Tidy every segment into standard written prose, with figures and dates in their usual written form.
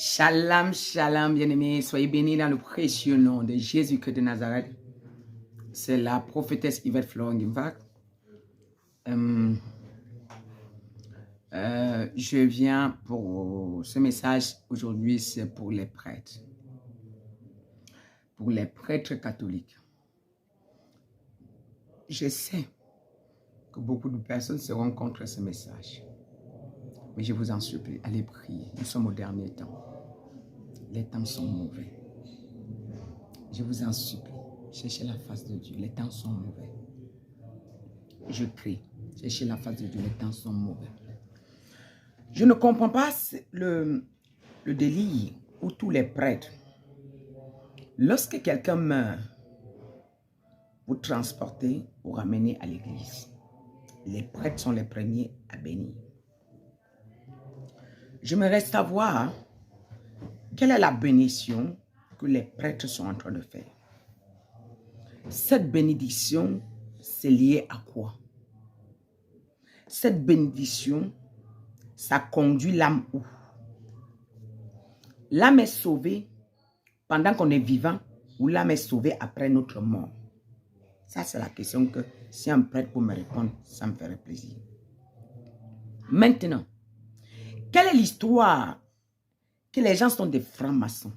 Shalom, shalom, bien-aimés. Soyez bénis dans le précieux nom de Jésus-Christ de Nazareth. C'est la prophétesse Yvette Florent-Guimvac. Je viens pour ce message aujourd'hui, c'est pour les prêtres. Pour les prêtres catholiques. Je sais que beaucoup de personnes seront contre ce message. Mais je vous en supplie, allez prier. Nous sommes au dernier temps. Les temps sont mauvais. Je vous en supplie, cherchez la face de Dieu. Les temps sont mauvais. Je prie, cherchez la face de Dieu. Les temps sont mauvais. Je ne comprends pas le délire où tous les prêtres, lorsque quelqu'un meurt, vous transportez, vous ramenez à l'église. Les prêtres sont les premiers à bénir. J'aimerais savoir quelle est la bénédiction que les prêtres sont en train de faire. Cette bénédiction, c'est lié à quoi? Cette bénédiction, ça conduit l'âme où? L'âme est sauvée pendant qu'on est vivant ou l'âme est sauvée après notre mort? Ça, c'est la question que si un prêtre peut me répondre, ça me ferait plaisir. Maintenant, quelle est l'histoire que les gens sont des francs-maçons?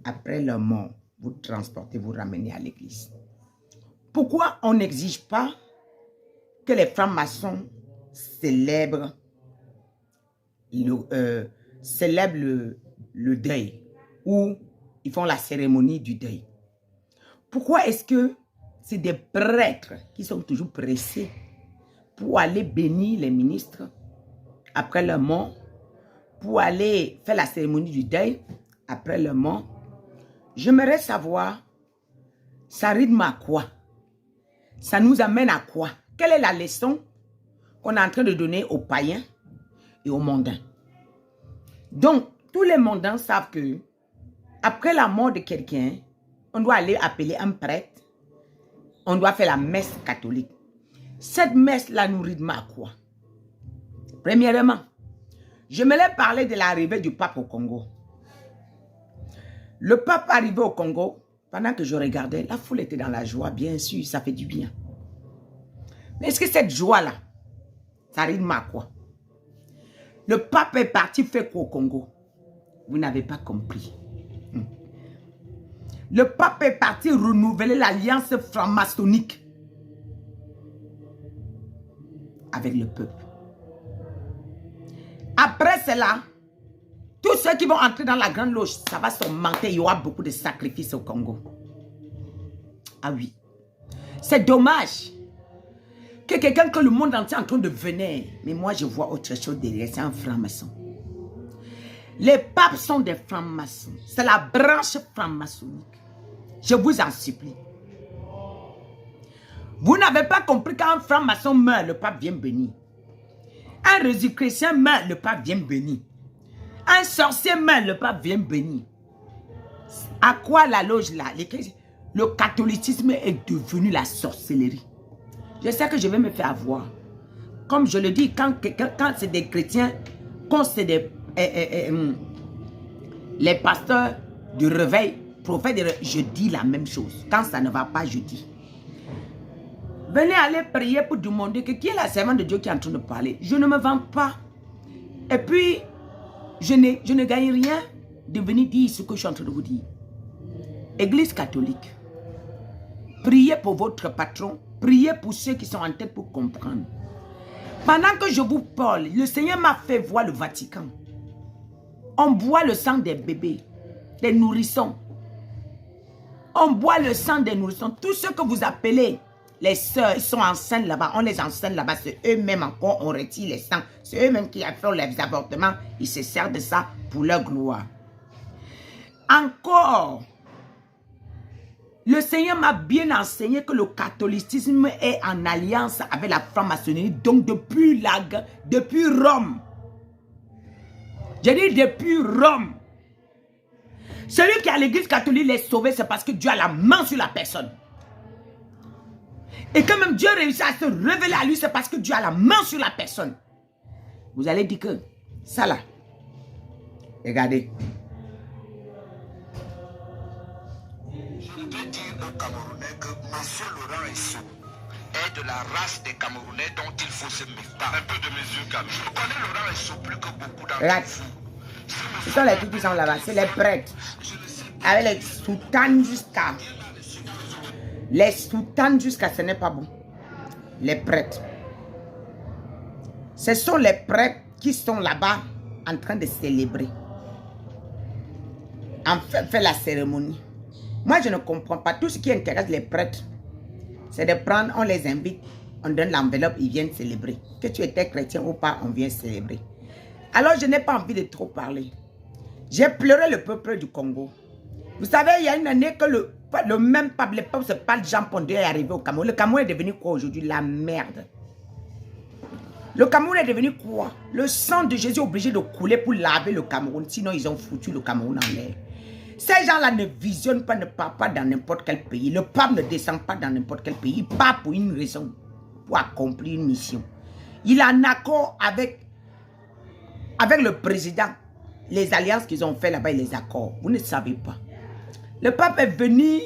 Après leur mort, vous transportez, vous ramenez à l'église. Pourquoi on n'exige pas que les francs-maçons célèbrent le deuil ou ils font la cérémonie du deuil? Pourquoi est-ce que c'est des prêtres qui sont toujours pressés pour aller bénir les ministres après leur mort, pour aller faire la cérémonie du deuil après leur mort? J'aimerais savoir, ça rythme à quoi? Ça nous amène à quoi? Quelle est la leçon qu'on est en train de donner aux païens et aux mondains? Donc, tous les mondains savent que après la mort de quelqu'un, on doit aller appeler un prêtre, on doit faire la messe catholique. Cette messe-là nous rythme à quoi? Premièrement, j'aimerais parler de l'arrivée du pape au Congo. Le pape arrivé au Congo, pendant que je regardais, la foule était dans la joie, bien sûr, ça fait du bien. Mais est-ce que cette joie-là, ça rythme à quoi? Le pape est parti faire quoi au Congo? Vous n'avez pas compris. Le pape est parti renouveler l'alliance franc-maçonnique avec le peuple. Après cela, tous ceux qui vont entrer dans la grande loge, ça va s'augmenter. Il y aura beaucoup de sacrifices au Congo. Ah oui. C'est dommage que quelqu'un que le monde entier est en train de venir. Mais moi, je vois autre chose derrière. C'est un franc-maçon. Les papes sont des francs-maçons. C'est la branche franc-maçonnique. Je vous en supplie. Vous n'avez pas compris qu'un franc-maçon meurt, le pape vient bénir. Un Jésus-chrétien meurt, le pape vient bénir. Un sorcier meurt, le pape vient bénir. À quoi la loge là? Le catholicisme est devenu la sorcellerie. Je sais que je vais me faire avoir. Comme je le dis, quand c'est des chrétiens, quand c'est les pasteurs du réveil, prophètes de réveil, je dis la même chose. Quand ça ne va pas, je dis. Venez aller prier pour demander qui est la servante de Dieu qui est en train de parler. Je ne me vante pas. Et puis, je ne gagne rien de venir dire ce que je suis en train de vous dire. Église catholique, priez pour votre patron, priez pour ceux qui sont en tête pour comprendre. Pendant que je vous parle, le Seigneur m'a fait voir le Vatican. On boit le sang des bébés, des nourrissons. On boit le sang des nourrissons. Tous ceux que vous appelez les sœurs, ils sont enceintes là-bas. On les enseigne là-bas. C'est eux-mêmes encore, on retire les sangs. C'est eux-mêmes qui font les avortements. Ils se servent de ça pour leur gloire. Encore, le Seigneur m'a bien enseigné que le catholicisme est en alliance avec la franc-maçonnerie. Donc depuis Rome. J'ai dit depuis Rome. Celui qui a l'église catholique est sauvé, c'est parce que Dieu a la main sur la personne. Et quand même Dieu réussit à se révéler à lui, c'est parce que Dieu a la main sur la personne. Vous allez dire que ça là, regardez, Camerounais que M. Laurent Esso est de la race des Camerounais dont il faut se méfier. Un peu de mesure, Camille. Je connais Laurent Esso plus que beaucoup d'entre vous. Ce sont les trucs qui sont là-bas, c'est les prêtres. Avec les soutanes jusqu'à... Les soutanes jusqu'à ce n'est pas bon. Les prêtres. Ce sont les prêtres qui sont là-bas en train de célébrer. En fait la cérémonie. Moi, je ne comprends pas. Tout ce qui intéresse les prêtres, c'est de prendre, on les invite, on donne l'enveloppe, ils viennent célébrer. Que tu étais chrétien ou pas, on vient célébrer. Alors, je n'ai pas envie de trop parler. J'ai pleuré le peuple du Congo. Vous savez, il y a une année que le même peuple, le peuple se parle, Jean Pondé est arrivé au Cameroun. Le Cameroun est devenu quoi aujourd'hui? La merde. Le Cameroun est devenu quoi? Le sang de Jésus est obligé de couler pour laver le Cameroun. Sinon, ils ont foutu le Cameroun en l'air. Ces gens-là ne visionnent pas, ne partent pas dans n'importe quel pays. Le pape ne descend pas dans n'importe quel pays. Il part pour une raison, pour accomplir une mission. Il est en accord avec le président. Les alliances qu'ils ont fait là-bas, les accords. Vous ne savez pas. Le pape est venu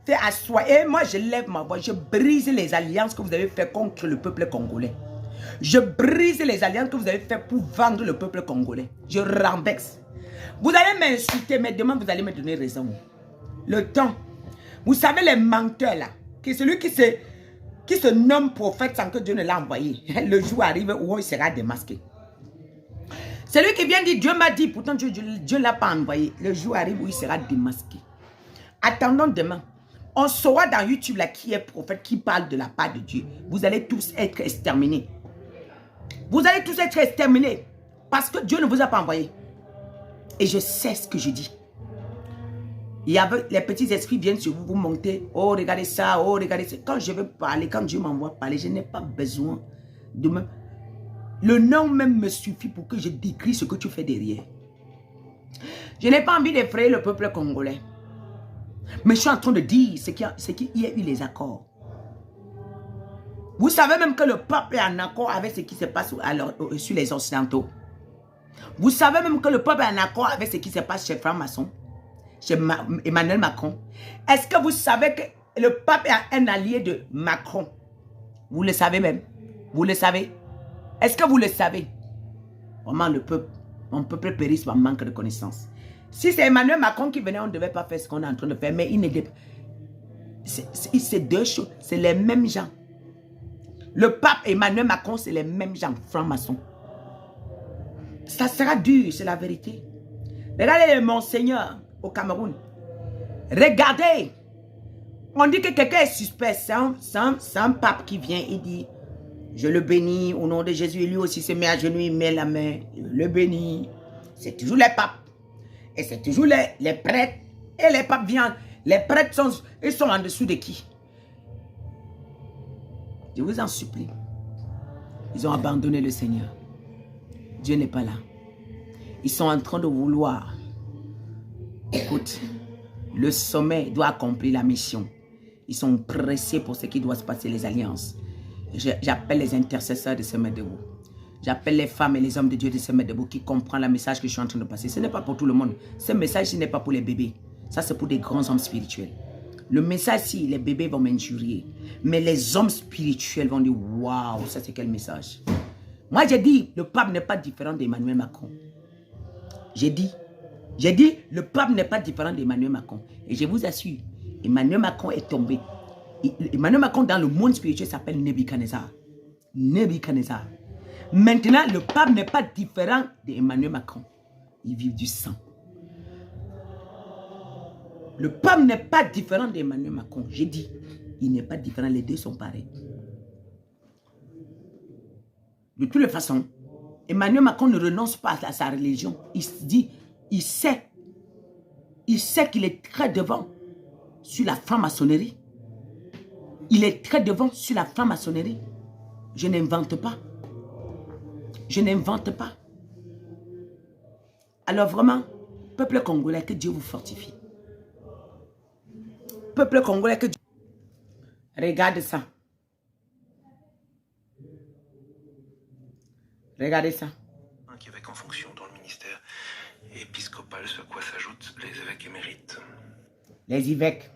faire asseoir. Et moi, je lève ma voix. Je brise les alliances que vous avez fait contre le peuple congolais. Je brise les alliances que vous avez fait pour vendre le peuple congolais. Je renverse. Vous allez m'insulter, mais demain, vous allez me donner raison. Le temps. Vous savez, les menteurs là, que celui qui se nomme prophète sans que Dieu ne l'a envoyé, le jour arrive où il sera démasqué. Celui qui vient dire, Dieu m'a dit, pourtant Dieu ne l'a pas envoyé. Le jour arrive où il sera démasqué. Attendons demain. On saura dans YouTube là qui est prophète, qui parle de la part de Dieu. Vous allez tous être exterminés. Vous allez tous être exterminés. Parce que Dieu ne vous a pas envoyé. Et je sais ce que je dis. Il y a les petits esprits viennent sur vous, vous montez. Oh, regardez ça, oh, regardez ça. Quand je veux parler, quand Dieu m'envoie parler, je n'ai pas besoin de me... Le nom même me suffit pour que je décris ce que tu fais derrière. Je n'ai pas envie d'effrayer le peuple congolais. Mais je suis en train de dire ce qu'il y a eu les accords. Vous savez même que le peuple est en accord avec ce qui se passe sur les Occidentaux. Vous savez même que le peuple est en accord avec ce qui se passe chez Franc-Maçon, chez Emmanuel Macron. Est-ce que vous savez que le peuple est un allié de Macron? Vous le savez même. Vous le savez. Est-ce que vous le savez? Vraiment, mon peuple périt par manque de connaissance. Si c'est Emmanuel Macron qui venait, on ne devait pas faire ce qu'on est en train de faire. Mais c'est deux choses. C'est les mêmes gens. Le pape Emmanuel Macron, c'est les mêmes gens, francs-maçons. Ça sera dur, c'est la vérité. Regardez les monseigneurs au Cameroun. Regardez. On dit que quelqu'un est suspect. C'est un pape qui vient et dit, je le bénis au nom de Jésus. Et lui aussi se met à genoux, il met la main, il le bénit. C'est toujours les papes. Et c'est toujours les prêtres. Et les papes viennent. Les prêtres sont en dessous de qui? Je vous en supplie. Ils ont abandonné le Seigneur. Dieu n'est pas là. Ils sont en train de vouloir. Écoute, le sommet doit accomplir la mission. Ils sont pressés pour ce qui doit se passer, les alliances. J'appelle les intercesseurs de se mettre debout. J'appelle les femmes et les hommes de Dieu de se mettre debout qui comprennent le message que je suis en train de passer. Ce n'est pas pour tout le monde. Ce message, ce n'est pas pour les bébés. Ça, c'est pour des grands hommes spirituels. Le message, si les bébés vont m'injurier, mais les hommes spirituels vont dire, waouh, ça c'est quel message. Moi, j'ai dit, le pape n'est pas différent d'Emmanuel Macron. J'ai dit, le pape n'est pas différent d'Emmanuel Macron. Et je vous assure, Emmanuel Macron est tombé. Emmanuel Macron, dans le monde spirituel, s'appelle Nebuchadnezzar. Nebuchadnezzar. Maintenant, le pape n'est pas différent d'Emmanuel Macron. Il vit du sang. Le pape n'est pas différent d'Emmanuel Macron. J'ai dit, il n'est pas différent. Les deux sont pareils. De toutes les façons, Emmanuel Macron ne renonce pas à sa religion. Il se dit, il sait qu'il est très devant sur la franc-maçonnerie. Il est très devant sur la franc-maçonnerie. Je n'invente pas. Je n'invente pas. Alors vraiment, peuple congolais, que Dieu vous fortifie. Peuple congolais, que Dieu... Regarde ça. Regardez ça. Qui évêque en fonction dans le ministère épiscopal, ce à quoi s'ajoutent les évêques émérites. Les évêques.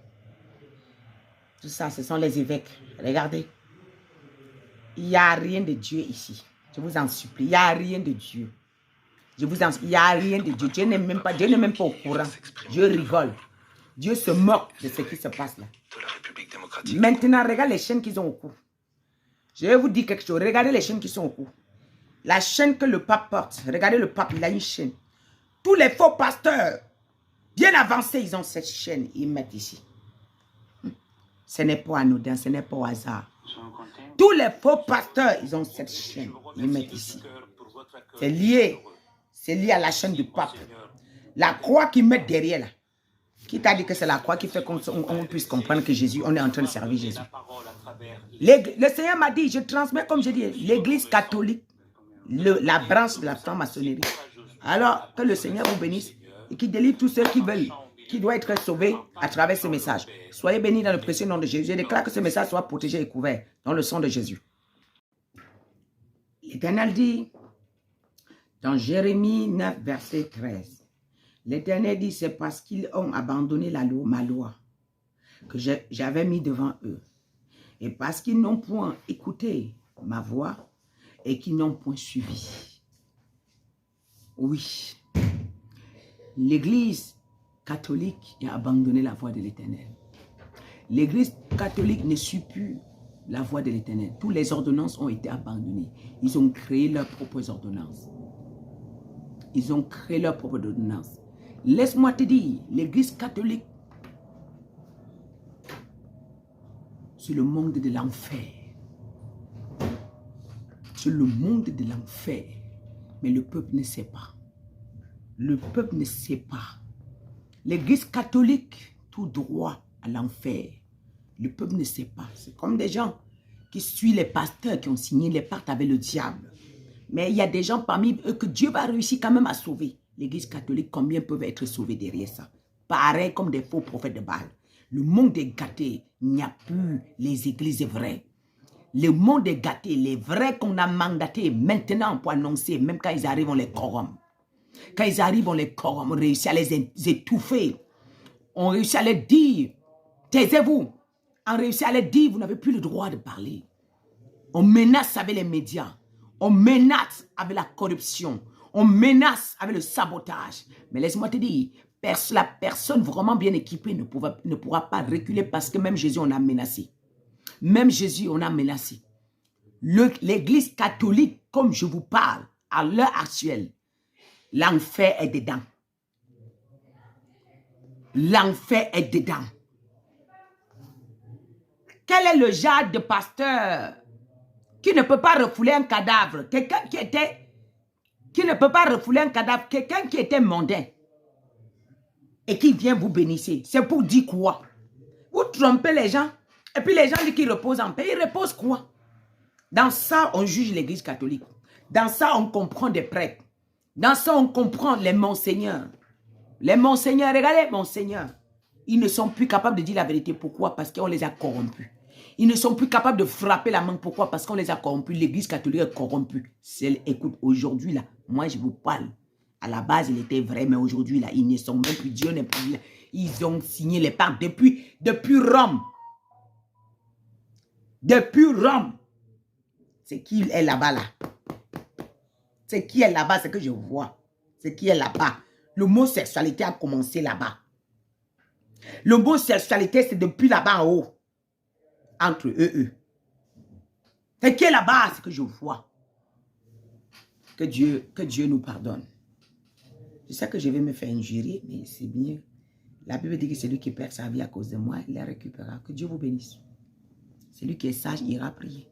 Tout ça, ce sont les évêques. Regardez. Il n'y a rien de Dieu ici. Je vous en supplie. Il n'y a rien de Dieu. Il n'y a rien de Dieu. Dieu n'est même pas au courant. Dieu rigole. Dieu se moque de ce qui se passe là. Maintenant, regardez les chaînes qu'ils ont au cou. Je vais vous dire quelque chose. Regardez les chaînes qui sont au cou. La chaîne que le pape porte. Regardez le pape, il a une chaîne. Tous les faux pasteurs, bien avancés, ils ont cette chaîne. Ils mettent ici. Ce n'est pas anodin, ce n'est pas au hasard. Tous les faux pasteurs, ils ont cette chaîne. Ils mettent ici. C'est lié. C'est lié à la chaîne du pape. La croix qu'ils mettent derrière là. Qui t'a dit que c'est la croix qui fait qu'on puisse comprendre que Jésus, on est en train de servir Jésus. Le Seigneur m'a dit, je transmets comme je dis, l'église catholique, la branche de la franc-maçonnerie. Alors que le Seigneur vous bénisse et qu'il délivre tous ceux qui veulent, qui doivent être sauvés à travers ce message. Soyez bénis dans le précieux nom de Jésus. Je déclare que ce message soit protégé et couvert dans le sang de Jésus. L'Éternel dit, dans Jérémie 9, verset 13, l'Éternel dit, c'est parce qu'ils ont abandonné ma loi que j'avais mis devant eux. Et parce qu'ils n'ont point écouté ma voix et qu'ils n'ont point suivi. Oui, l'Église catholique a abandonné la voie de l'Éternel. L'Église catholique ne suit plus la voie de l'Éternel. Toutes les ordonnances ont été abandonnées. Ils ont créé leurs propres ordonnances. Ils ont créé leurs propres ordonnances. Laisse-moi te dire, l'Église catholique, c'est le monde de l'enfer. C'est le monde de l'enfer. Mais le peuple ne sait pas. Le peuple ne sait pas. L'Église catholique, tout droit à l'enfer. Le peuple ne sait pas. C'est comme des gens qui suivent les pasteurs qui ont signé les pactes avec le diable. Mais il y a des gens parmi eux que Dieu va réussir quand même à sauver. L'Église catholique, combien peuvent être sauvés derrière ça? Pareil comme des faux prophètes de Baal. Le monde est gâté. Il n'y a plus les églises vraies. Le monde est gâté. Les vrais qu'on a mandatés maintenant pour annoncer, même quand ils arrivent, on les corrompt. Quand ils arrivent, on les corrompt. On réussit à les étouffer. On réussit à les dire, taisez-vous. On réussit à les dire, vous n'avez plus le droit de parler. On menace avec les médias. On menace avec la corruption. On menace avec le sabotage. Mais laisse-moi te dire, la personne vraiment bien équipée ne pourra pas reculer parce que même Jésus, on a menacé. Même Jésus, on a menacé. L'église catholique, comme je vous parle, à l'heure actuelle, l'enfer est dedans. L'enfer est dedans. Quel est le genre de pasteur qui ne peut pas refouler un cadavre? Quelqu'un qui ne peut pas refouler un cadavre, quelqu'un qui était mondain et qui vient vous bénir. C'est pour dire quoi? Vous trompez les gens et puis les gens disent qu'ils reposent en paix. Ils reposent quoi? Dans ça, on juge l'église catholique. Dans ça, on comprend des prêtres. Dans ça, on comprend les monseigneurs. Les monseigneurs, regardez les monseigneurs. Ils ne sont plus capables de dire la vérité. Pourquoi? Parce qu'on les a corrompus. Ils ne sont plus capables de frapper la main. Pourquoi? Parce qu'on les a corrompus. L'église catholique est corrompue. Écoute, aujourd'hui, là, moi, je vous parle. À la base, il était vrai, mais aujourd'hui, là, ils ne sont même plus. Dieu n'est plus là. Ils ont signé les pactes depuis Rome. Depuis Rome. C'est qui est là-bas, là? C'est qui est là-bas, c'est que je vois. C'est qui est là-bas. L'homosexualité a commencé là-bas. L'homosexualité, c'est depuis là-bas en haut. Entre eux. C'est qui est là-bas, c'est que je vois. Que Dieu nous pardonne. Je sais que je vais me faire injurier, mais c'est bien. La Bible dit que celui qui perd sa vie à cause de moi, il la récupérera. Que Dieu vous bénisse. Celui qui est sage ira prier.